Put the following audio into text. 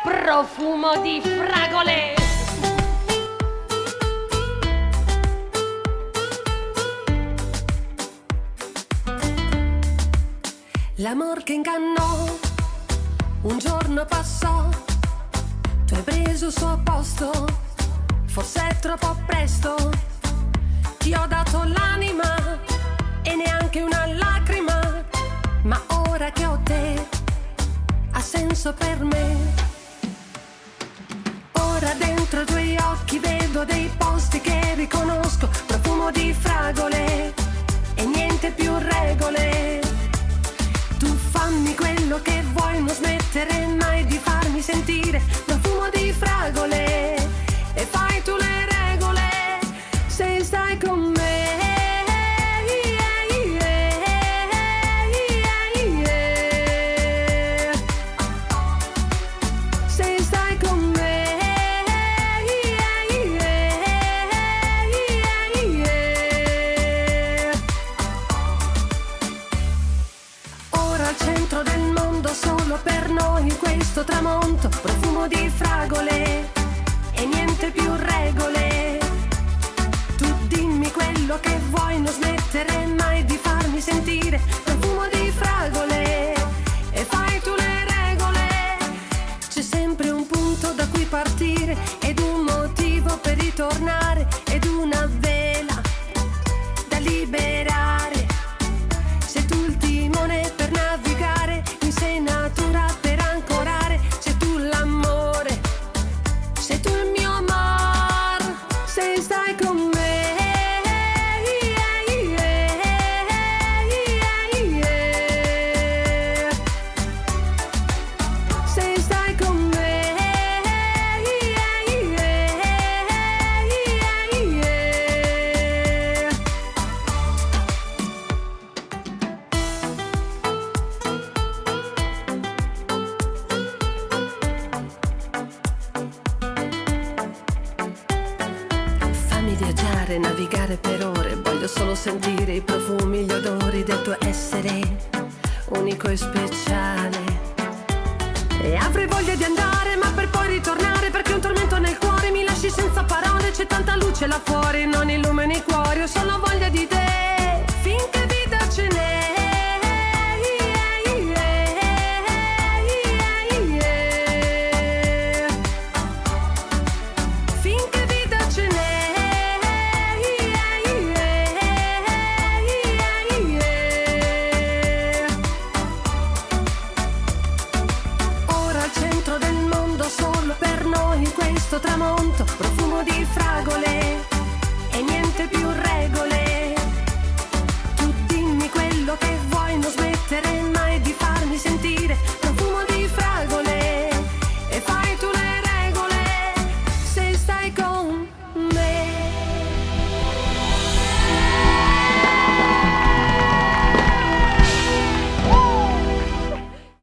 profumo di fragole. L'amor che ingannò, un giorno passò, tu hai preso il suo posto, forse è troppo presto, ti ho dato l'anima e neanche una lacrima, ma ora che ho te, ha senso per me. Ora dentro i tuoi occhi vedo dei posti che riconosco, profumo di fragole e niente più regole. Tu fammi quello che vuoi, non smettere mai di farmi sentire profumo di fragole e fai tu le regole se stai con me. Se stai con me. Ora al centro del mondo, solo per noi questo tramonto, profumo di fragole e niente più regole. Tu dimmi quello che vuoi, non smettere mai di farmi sentire profumo di fragole e fai tu le regole. C'è sempre un punto da cui partire ed un motivo per ritornare ed una vela da liberare. Sei tu il timone per navigare, mi sei natura per ancorare. Sei tu l'amore, sei tu il mio amor, se stai con me. Se stai con me. Fammi viaggiare, navigare per ore, voglio solo sentire i profumi, gli odori del tuo essere unico e speciale. E avrei voglia di andare, ma per poi ritornare, perché un tormento nel cuore mi lasci senza parole. C'è tanta luce là fuori, non illumini i cuori, ho solo voglia di te, finché vita ce n'è. Finché vita ce n'è. Ora al centro del mondo, solo per noi questo tramonto, profumo di fragole e niente più